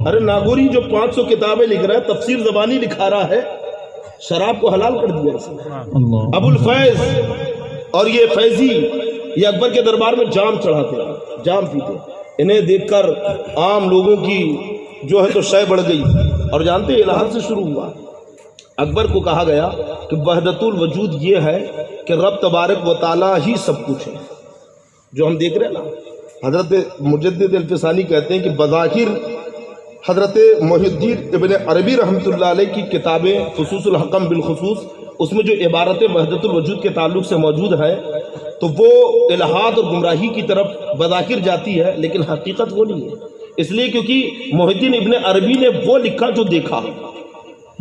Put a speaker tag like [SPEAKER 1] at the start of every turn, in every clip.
[SPEAKER 1] ارے ناگوری جو 500 کتابیں لکھ رہا ہے، تفسیر زبانی لکھا رہا ہے، شراب کو حلال کر دیا اس نے۔ ابو الفیض اور یہ فیضی یہ اکبر کے دربار میں جام چڑھاتے ہیں، جام پیتے، انہیں دیکھ کر عام لوگوں کی جو ہے تو شے بڑھ گئی، اور جانتے ہیں الہات سے شروع ہوا۔ اکبر کو کہا گیا کہ وحدت الوجود یہ ہے کہ رب تبارک و تعالیٰ ہی سب کچھ ہے، جو ہم دیکھ رہے ہیں نا۔ حضرت مجدد الفسانی کہتے ہیں کہ بظاہر حضرت محی الدین ابن عربی رحمۃ اللہ علیہ کی کتابیں خصوص الحکم بالخصوص، اس میں جو عبارتیں وحدت الوجود کے تعلق سے موجود ہیں تو وہ الہات اور گمراہی کی طرف بظاہر جاتی ہے، لیکن حقیقت وہ نہیں ہے، اس لیے کیونکہ محی الدین ابن عربی نے وہ لکھا جو دیکھا۔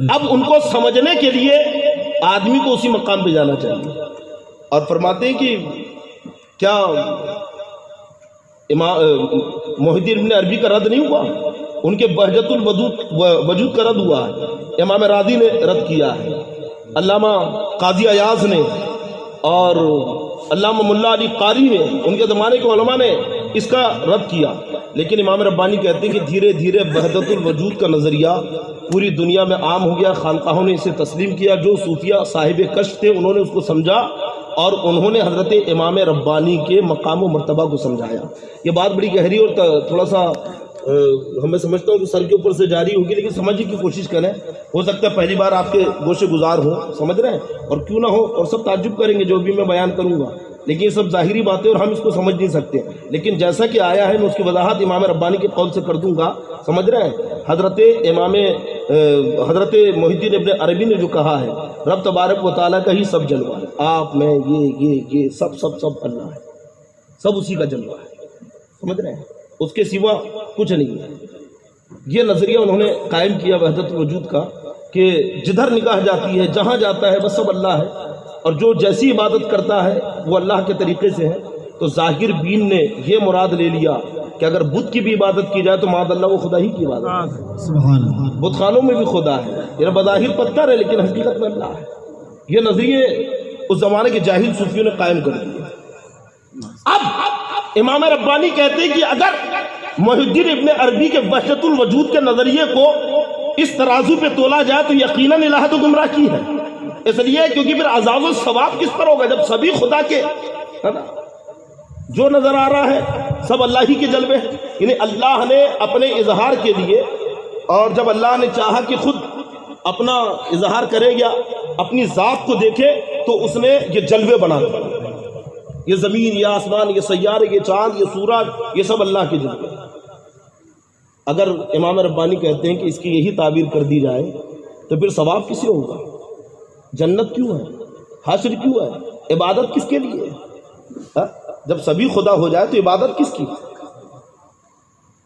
[SPEAKER 1] اب ان کو سمجھنے کے لیے آدمی کو اسی مقام پہ جانا چاہیے، اور فرماتے ہیں کہ کیا محی الدین ابن عربی کا رد نہیں ہوا، ان کے وحدت الوجود کا رد ہوا ہے، امام راضی نے رد کیا ہے، علامہ قاضی ایاز نے اور علامہ ملا علی قاری نے، ان کے زمانے کے علماء نے اس کا رد کیا، لیکن امام ربانی کہتے ہیں کہ دھیرے دھیرے وحدت الوجود کا نظریہ پوری دنیا میں عام ہو گیا، خانقاہوں نے اسے تسلیم کیا، جو صوفیہ صاحب کشف تھے انہوں نے اس کو سمجھا، اور انہوں نے حضرت امام ربانی کے مقام و مرتبہ کو سمجھایا۔ یہ بات بڑی گہری اور تھوڑا سا میں سمجھتا ہوں کہ سر کے اوپر سے جاری ہوگی، لیکن سمجھنے کی کوشش کریں، ہو سکتا ہے پہلی بار آپ کے گوشے گزار ہوں، سمجھ رہے ہیں، اور کیوں نہ ہو، اور سب تعجب کریں گے جو بھی میں بیان کروں گا، لیکن یہ سب ظاہری باتیں اور ہم اس کو سمجھ نہیں سکتے، لیکن جیسا کہ آیا ہے میں اس کی وضاحت امام ربانی کے قول سے کر دوں گا، سمجھ رہے ہیں۔ حضرت محی الدین ابن عربی نے جو کہا ہے رب تبارک و تعالیٰ کا ہی سب جلوہ ہے، آپ میں یہ سب اللہ ہے، سب اسی کا جلوہ ہے، سمجھ رہے ہیں، اس کے سوا کچھ نہیں ہے۔ یہ نظریہ انہوں نے قائم کیا وحدت الوجود کا کہ جدھر نگاہ جاتی ہے، جہاں جاتا ہے بس سب اللہ ہے، اور جو جیسی عبادت کرتا ہے وہ اللہ کے طریقے سے ہے۔ تو ظاہر بین نے یہ مراد لے لیا کہ اگر بت کی بھی عبادت کی جائے تو معاذ اللہ وہ خدا ہی کی عبادت ہے، سبحان اللہ، بت خانوں میں بھی خدا ہے، یہ بظاہر پتھر ہے لیکن حقیقت میں اللہ ہے۔ یہ نظریے اس زمانے کے جاہل صوفیوں نے قائم کر دیے۔ اب امام ربانی کہتے ہیں کہ اگر محی الدین ابن عربی کے وحدت الوجود کے نظریے کو اس ترازو پہ تولا جائے تو یقیناً الہات و گمراہ کی ہے، اس لیے کیونکہ پھر عذاب و ثواب کس پر ہوگا جب سبھی خدا کے ہے نا، جو نظر آ رہا ہے سب اللہ ہی کے جلوے ہیں، یعنی اللہ نے اپنے اظہار کے لیے، اور جب اللہ نے چاہا کہ خود اپنا اظہار کرے یا اپنی ذات کو دیکھے تو اس نے یہ جلوے بنا دیے، یہ زمین، یہ آسمان، یہ سیارے، یہ چاند، یہ سورج، یہ سب اللہ کے جلوے۔ اگر امام ربانی کہتے ہیں کہ اس کی یہی تعبیر کر دی جائے تو پھر ثواب کس سے ہوگا، جنت کیوں ہے، حشر کیوں ہے، عبادت کس کے لیے ہے؟ جب سبھی خدا ہو جائے تو عبادت کس کی؟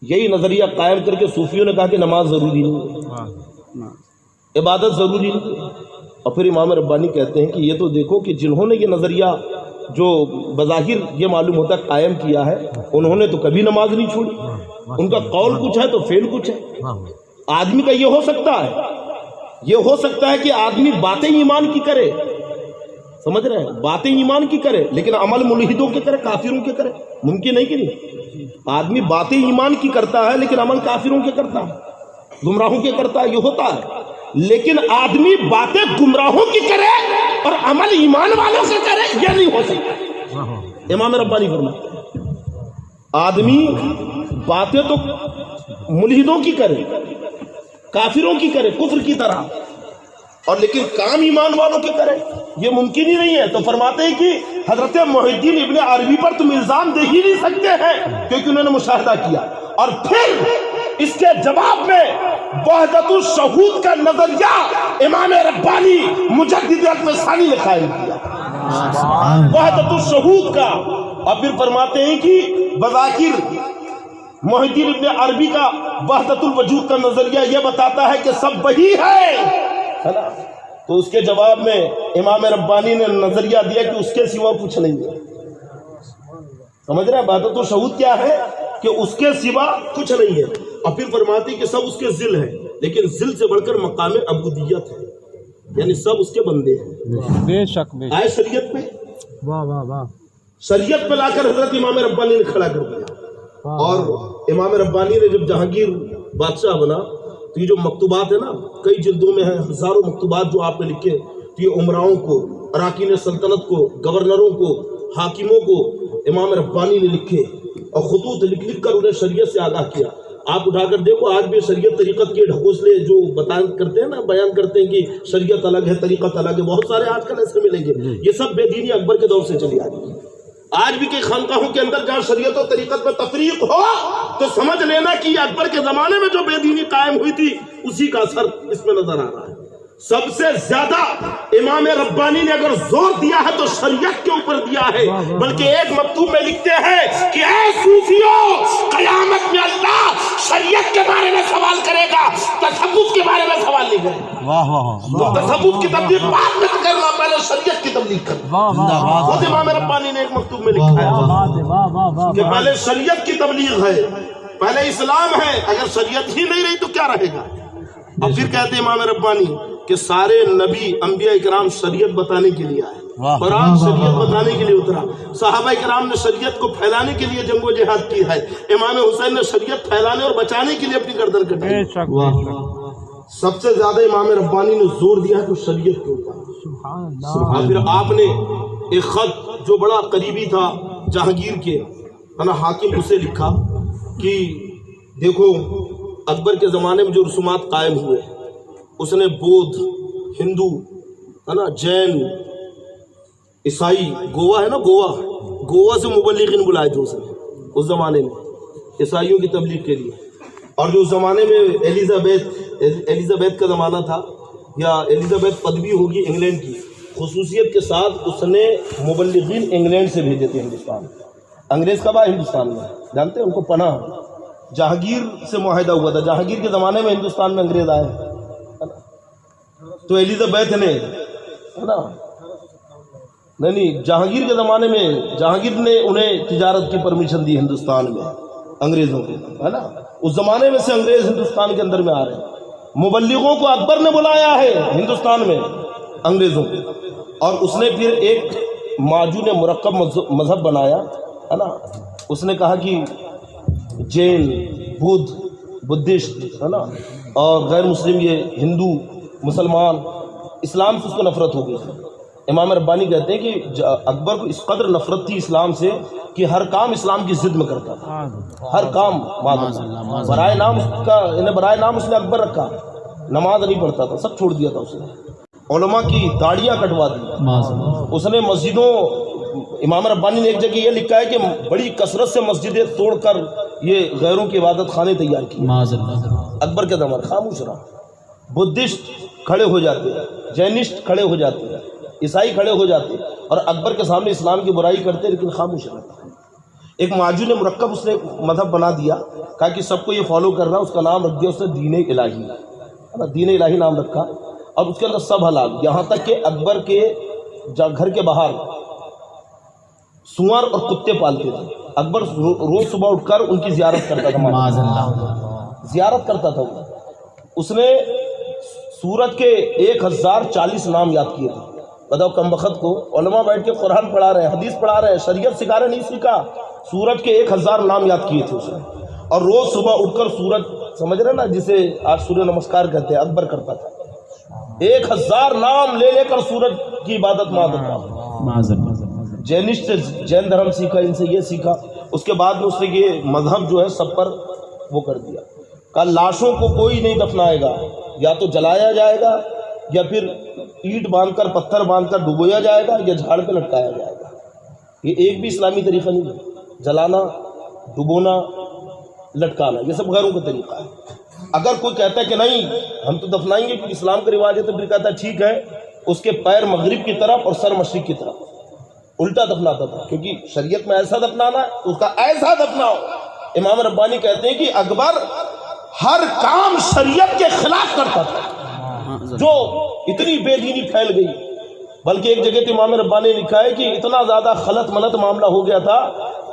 [SPEAKER 1] یہی نظریہ قائم کر کے صوفیوں نے کہا کہ نماز ضروری نہیں ہے، عبادت ضروری نہیں ہے، اور پھر امام ربانی کہتے ہیں کہ یہ تو دیکھو کہ جنہوں نے یہ نظریہ جو بظاہر یہ معلوم ہوتا ہے قائم کیا ہے، انہوں نے تو کبھی نماز نہیں چھوڑی، ان کا قول کچھ ہے تو فعل کچھ ہے۔ آدمی کا یہ ہو سکتا ہے کہ آدمی باتیں ایمان کی کرے، سمجھ رہے ہیں، باتیں ایمان کی کرے لیکن عمل ملحدوں کے کرے، کافروں کے کرے، ممکن نہیں کہ نہیں؟ آدمی باتیں ایمان کی کرتا ہے لیکن عمل کافروں کے کرتا ہے، گمراہوں کے کرتا ہے، یہ ہوتا ہے، لیکن آدمی باتیں گمراہوں کی کرے اور عمل ایمان والوں سے کرے، یہ نہیں ہو سکتا۔ امام ربانی فرماتے ہیں آدمی باتیں تو ملحدوں کی کرے، کافروں کی کرے، کفر کی طرح، اور لیکن کام ایمان والوں کے کرے، یہ ممکن ہی نہیں ہے۔ تو فرماتے ہیں کہ حضرت محی الدین ابن عربی پر تم الزام دے ہی نہیں سکتے ہیں کیونکہ انہوں نے مشاہدہ کیا، اور پھر اس کے جواب میں وحدت الشہود کا نظریہ امام ربانی مجدد الفسانی نے قائم کیا، وحدت الشہود کا، اور پھر فرماتے ہیں کہ بظاہر محی الدین ابن عربی کا وحدت الوجود کا نظریہ یہ بتاتا ہے کہ سب وہی ہے، تو اس کے جواب میں امام ربانی نے نظریہ دیا کہ اس کے سوا کچھ نہیں ہے، سمجھ رہے ہیں وحدت الشہود کیا ہے کہ اس کے سوا کچھ نہیں ہے، اور پھر فرماتی کہ سب اس کے ذل ہیں، لیکن ذل سے بڑھ کر مقام عبودیت ہے، یعنی سب اس کے بندے ہیں،
[SPEAKER 2] بے شک
[SPEAKER 1] آئے شریعت پہ،
[SPEAKER 2] واہ واہ واہ،
[SPEAKER 1] شریعت پہ لا کر حضرت امام ربانی نے کھڑا کر دیا، اور امام ربانی نے جب جہانگیر بادشاہ بنا تو یہ جو مکتوبات ہیں نا کئی جلدوں میں ہیں، ہزاروں مکتوبات جو آپ نے لکھے، تو یہ عمراؤں کو، اراکین سلطنت کو، گورنروں کو، حاکموں کو امام ربانی نے لکھے اور خطوط لکھ لکھ کر انہیں شریعت سے آگاہ کیا۔ آپ اٹھا کر دیکھو آج بھی شریعت طریقت کے ڈھکوسلے جو کرتے ہیں نا، بیان کرتے ہیں کہ شریعت الگ ہے طریقت الگ ہے، بہت سارے آج کل ایسے ملیں گے، یہ سب بے دینی اکبر کے دور سے چلی آ رہی ہے۔ آج بھی کئی خانقاہوں کے اندر جہاں شریعت و طریقت میں تفریق ہو تو سمجھ لینا کہ یہ اکبر کے زمانے میں جو بے دینی قائم ہوئی تھی اسی کا اثر اس میں نظر آ رہا ہے۔ سب سے زیادہ امام ربانی نے اگر زور دیا ہے تو شریعت کے اوپر دیا ہے، بلکہ ایک مکتوب میں لکھتے ہیں کہ اے صوفیوں، قیامت میں اللہ شریعت کے بارے میں سوال کرے گا، تصوف کے بارے میں سوال نہیں کرے گا۔
[SPEAKER 2] واہ واہ،
[SPEAKER 1] تصوف کی تبلیغ بعد میں کرنا، پہلے شریعت کی تبلیغ کرنا۔ خود امام ربانی نے ایک مکتوب میں لکھا ہے کہ پہلے شریعت کی تبلیغ ہے، پہلے اسلام ہے، اگر شریعت ہی نہیں رہی تو کیا رہے گا۔ اب پھر کہتے ہیں امام ربانی کہ سارے نبی انبیاء کرام شریعت بتانے کے لیے آئے، قرآن شریعت بتانے کے لیے اترا، صحابہ کرام نے شریعت کو پھیلانے کے لیے جنگ و جہاد کی ہے، امام حسین نے شریعت پھیلانے اور بچانے کے لیے اپنی گردن کٹائی۔ سب سے زیادہ امام ربانی نے زور دیا ہے تو شریعت کے اوپر۔ پھر آپ نے ایک خط جو بڑا قریبی تھا جہانگیر کے حاکم، اسے لکھا کہ دیکھو اکبر کے زمانے میں جو رسومات قائم ہوئے، اس نے بودھ، ہندو، جین، عیسائی، گوا ہے نا، گوا سے مبلغین بلائے تھے اس نے اس زمانے میں عیسائیوں کی تبلیغ کے لیے۔ اور جو اس زمانے میں ایلیزابیتھ کا زمانہ تھا، یا ایلیزابیتھ پدوی ہوگی انگلینڈ کی، خصوصیت کے ساتھ اس نے مبلغین انگلینڈ سے بھیجے تھے ہندوستان۔ انگریز کب آئے ہندوستان میں جانتے ہیں؟ ان کو پناہ جہانگیر سے معاہدہ ہوا تھا، جہانگیر کے زمانے میں ہندوستان میں انگریز آئے، تو ایلیزابیتھ نے نہیں، جہانگیر کے زمانے میں جہانگیر نے انہیں تجارت کی پرمیشن دی ہندوستان میں انگریزوں کو، ہے نا، اس زمانے میں سے انگریز ہندوستان کے اندر میں آ رہے ہیں۔ مبلغوں کو اکبر نے بلایا ہے ہندوستان میں انگریزوں کو، اور اس نے پھر ایک معجون مرکب مذہب بنایا، ہے نا۔ اس نے کہا کہ جین، بدھسٹ، ہے نا، اور غیر مسلم، یہ ہندو، مسلمان، اسلام سے اس کو نفرت ہو گئی۔ امام ربانی کہتے ہیں کہ اکبر کو اس قدر نفرت تھی اسلام سے کہ ہر کام اسلام کی ضد میں کرتا تھا، ہر کام برائے نام اس نے اکبر رکھا، نماز نہیں پڑھتا تھا، سب چھوڑ دیا تھا اس نے، علماء کی داڑیاں کٹوا دی اس نے، مسجدوں، امام ربانی نے ایک جگہ یہ لکھا ہے کہ بڑی کثرت سے مسجدیں توڑ کر یہ غیروں کی عبادت خانے تیار کی اکبر کے زمانے۔ خاموش رہا، بدھسٹ کھڑے ہو جاتے، جینسٹ کھڑے ہو جاتے، عیسائی کھڑے ہو جاتے اور اکبر کے سامنے اسلام کی برائی کرتے، لیکن خاموش رہتا۔ ایک معجون مرکب اس نے مذہب بنا دیا، کہا کہ سب کو یہ فالو کرنا، اس کا نام رکھ دیا اس نے دین الہی، دین الہی نام رکھا، اور اس کے اندر سب حلال، یہاں تک کہ اکبر کے گھر کے باہر سور اور کتے پالتے تھے۔ اکبر روز صبح اٹھ کر ان کی زیارت کرتا تھا، زیارت کرتا تھا۔ اس نے سورج کے 1040 نام یاد کیے تھے۔ بتاؤ کم وقت کو علماء بیٹھ کے قرآن پڑھا رہے ہیں، حدیث پڑھا رہے ہیں، شریعت سکھا رہے، نہیں سیکھا، سورج کے 1000 نام یاد کیے تھے اس نے، اور روز صبح اٹھ کر سورج، سمجھ رہے نا، جسے آج سورہ نمسکار کہتے ہیں، اکبر کرتا تھا، 1000 نام لے لے کر سورج کی عبادت معذرت۔ جینسٹ سے جین دھرم سیکھا، ان سے یہ سیکھا، اس کے بعد میں اس نے یہ مذہب جو ہے سب پر وہ کر دیا، کہا لاشوں کو کوئی نہیں دفنائے گا، یا تو جلایا جائے گا، یا پھر اینٹ باندھ کر، پتھر باندھ کر ڈبویا جائے گا، یا جھاڑ پہ لٹکایا جائے گا۔ یہ ایک بھی اسلامی طریقہ نہیں ہے، جلانا، ڈبونا، لٹکانا، یہ سب غیروں کا طریقہ ہے۔ اگر کوئی کہتا ہے کہ نہیں ہم تو دفنائیں گے کیونکہ اسلام کا رواج ہے، تو پھر کہتا ہے ٹھیک ہے، اس کے پیر مغرب کی طرف اور سر مشرق کی طرف، الٹا دفناتا تھا، کیونکہ شریعت میں ایسا دفنانا ہے، اس کا ایسا دفناؤ۔ امام ربانی کہتے ہیں کہ اکبر ہر کام شریعت کے خلاف کرتا تھا، جو اتنی بے دینی پھیل گئی، بلکہ ایک جگہ تو امام ربانی نے لکھا ہے کہ اتنا زیادہ خلط ملط معاملہ ہو گیا تھا،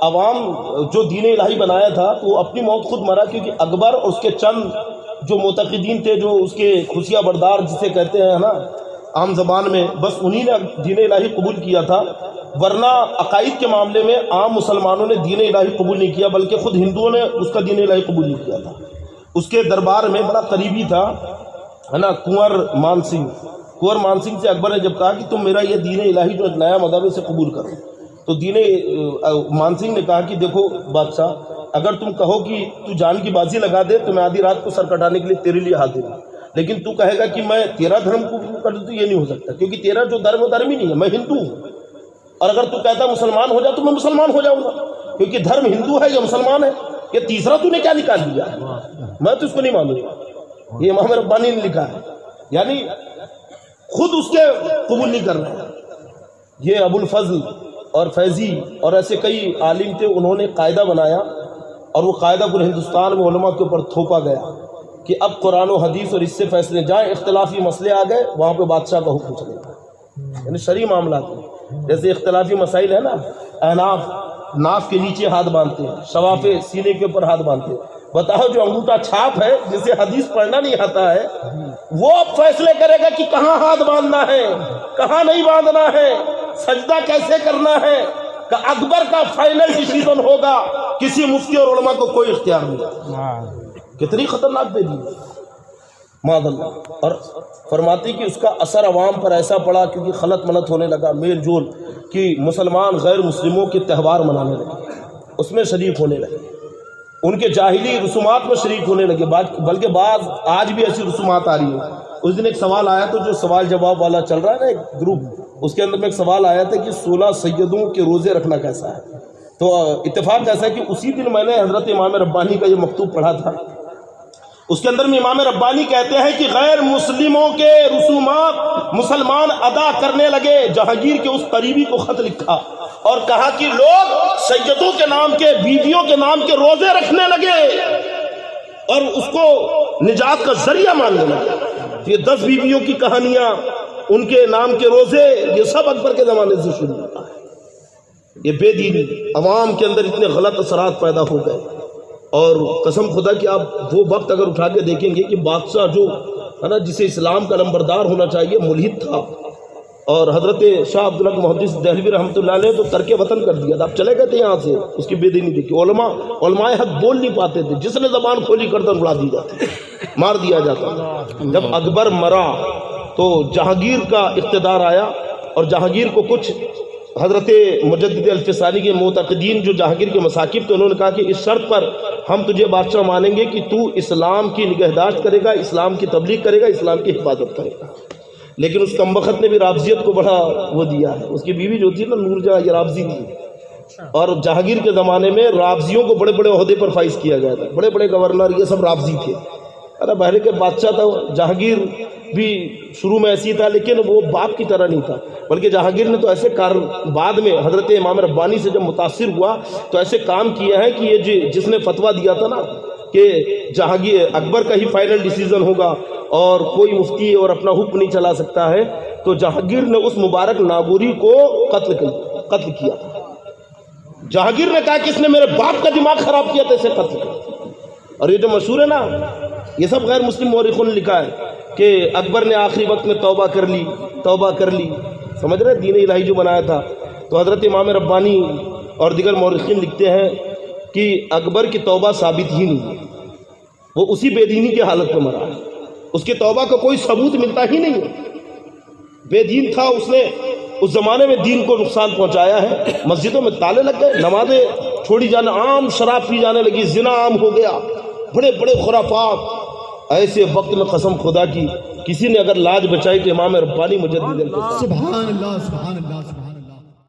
[SPEAKER 1] عوام جو دین الہی بنایا تھا تو وہ اپنی موت خود مرا، کیونکہ اکبر اور اس کے چند جو معتقدین تھے، جو اس کے خفیہ بردار جسے کہتے ہیں نا عام زبان میں، بس انہی نے دین الہی قبول کیا تھا، ورنہ عقائد کے معاملے میں عام مسلمانوں نے دین الہی قبول نہیں کیا، بلکہ خود ہندوؤں نے اس کا دین الہی قبول نہیں کیا تھا۔ اس کے دربار میں بڑا قریبی تھا ہے نا کنور مان سنگھ. کنور مان سنگھ سے اکبر نے جب کہا کہ تم میرا یہ دین الہی جو نیا مذہب ہے اسے قبول کرو، تو مان سنگھ نے کہا کہ دیکھو بادشاہ، اگر تم کہو کہ تو جان کی بازی لگا دے تو میں آدھی رات کو سر کٹانے کے لیے تیرے لیے حاضر ہوں، لیکن تو کہے گا کہ میں تیرا دھرم قبول کر دوں تو یہ نہیں ہو سکتا، کیونکہ تیرا جو دھرم وہ دھرم ہی نہیں ہے، میں ہندو ہوں. اور اگر تو کہتا مسلمان ہو جا تو میں مسلمان ہو جاؤں گا، کیونکہ دھرم ہندو ہے یا مسلمان ہے. یہ تیسرا تو نے کیا نکال دیا ہے، میں تو اس کو نہیں مانوں گا. یہ امام ربانی نے لکھا ہے، یعنی خود اس کے قبول نہیں کر رہے. یہ ابو الفضل اور فیضی اور ایسے کئی عالم تھے، انہوں نے قاعدہ بنایا اور وہ قاعدہ پورے ہندوستان میں علماء کے اوپر تھوپا گیا کہ اب قرآن و حدیث اور اس سے فیصلے جائیں، اختلافی مسئلے آ گئے وہاں پہ بادشاہ کا حکم چلے گا. یعنی شرعی معاملات ہیں، جیسے اختلافی مسائل ہے نا، احناف ناف کے نیچے ہاتھ باندھتے ہیں، شوافے سینے کے اوپر ہاتھ باندھتے ہیں. بتاؤ جو انگوٹھا چھاپ ہے جسے حدیث پڑھنا نہیں آتا ہے وہ اب فیصلے کرے گا کہ کہاں ہاتھ باندھنا ہے کہاں نہیں باندھنا ہے، سجدہ کیسے کرنا ہے. کہ اکبر کا فائنل ڈیسیژن ہوگا، کسی مفتی اور علماء کو کوئی اختیار نہیں. کتنی خطرناک بے دینی معاذ اللہ. اور فرماتی کہ اس کا اثر عوام پر ایسا پڑا کیونکہ خلط ملط ہونے لگا، میل جول کہ مسلمان غیر مسلموں کے تہوار منانے لگے، اس میں شریک ہونے لگے، ان کے جاہلی رسومات میں شریک ہونے لگے. بلکہ بعض آج بھی ایسی رسومات آ رہی ہیں. اس دن ایک سوال آیا تو جو سوال جواب والا چل رہا ہے نا ایک گروپ، اس کے اندر میں ایک سوال آیا تھا کہ 16 سیدوں کے روزے رکھنا کیسا ہے. تو اتفاق ایسا ہے کہ اسی دن میں نے حضرت امام ربانی کا یہ مکتوب پڑھا تھا. اس کے اندر میں امام ربانی کہتے ہیں کہ غیر مسلموں کے رسومات مسلمان ادا کرنے لگے. جہانگیر کے اس قریبی کو خط لکھا اور کہا کہ لوگ سیدوں کے نام کے، بیویوں کے نام کے روزے رکھنے لگے اور اس کو نجات کا ذریعہ ماننے لگے. یہ 10 بیویوں کی کہانیاں، ان کے نام کے روزے، یہ سب اکبر کے زمانے سے شروع ہوتا ہے. یہ بے دینی عوام کے اندر اتنے غلط اثرات پیدا ہو گئے. اور قسم خدا کہ آپ وہ وقت اگر اٹھا کے دیکھیں گے کہ بادشاہ جو ہے نا جسے اسلام کا نمبردار ہونا چاہیے ملحد تھا، اور حضرت شاہ عبدالحق محدث دہلوی رحمۃ اللہ علیہ تو ترک وطن کر دیا تھا. اب چلے گئے تھے یہاں سے. اس کی بے دینی دیکھی. علماء حق بول نہیں پاتے تھے، جس نے زبان کھولی گردن اڑا دی جاتی، مار دیا جاتا. جب اکبر مرا تو جہانگیر کا اقتدار آیا، اور جہانگیر کو کچھ حضرت مجدد الفسانی کے معتقدین جو جہانگیر کے مساکب تھے انہوں نے کہا کہ اس شرط پر ہم تجھے بادشاہ مانیں گے کہ تو اسلام کی نگہداشت کرے گا، اسلام کی تبلیغ کرے گا، اسلام کی حفاظت کرے گا. لیکن اس کمبخت نے بھی رافضیت کو بڑا وہ دیا ہے. اس کی بیوی جو تھی نا نور جہاں، یہ رافضی تھی، اور جہانگیر کے زمانے میں رافضیوں کو بڑے بڑے عہدے پر فائز کیا گیا تھا. بڑے بڑے گورنر یہ سب رافضی تھے. ارے بحر کے بادشاہ تھا جہانگیر بھی شروع میں ایسی تھا، لیکن وہ باپ کی طرح نہیں تھا. بلکہ جہانگیر نے تو ایسے بعد میں حضرت امام ربانی سے جب متاثر ہوا تو ایسے کام کیا ہے کہ یہ جس نے فتویٰ دیا تھا نا کہ جہانگیر اکبر کا ہی فائنل ڈیسیژن ہوگا اور کوئی مفتی اور اپنا حکم نہیں چلا سکتا ہے، تو جہانگیر نے اس مبارک ناگوری کو قتل کیا. جہانگیر نے کہا کہ اس نے میرے باپ کا دماغ خراب کیا تھا، اسے قتل کیا. اور یہ جو مشہور ہے نا، یہ سب غیر مسلم مورخوں نے لکھا ہے کہ اکبر نے آخری وقت میں توبہ کر لی. سمجھ رہے دین الہی جو بنایا تھا. تو حضرت امام ربانی اور دیگر مورخین لکھتے ہیں کہ اکبر کی توبہ ثابت ہی نہیں، وہ اسی بے دینی کی حالت میں مرا. اس کی توبہ کا کوئی ثبوت ملتا ہی نہیں ہے. بے دین تھا، اس نے اس زمانے میں دین کو نقصان پہنچایا ہے. مسجدوں میں تالے لگ گئے، نمازیں چھوڑی جانا عام، شراب پی جانے لگی، زنا عام ہو گیا، بڑے بڑے خرافات. ایسے وقت میں قسم خدا کی کسی نے اگر لاج بچائی تو امام ربانی مجدد الفسانی.
[SPEAKER 2] سبحان اللہ سبحان اللہ سبحان اللہ.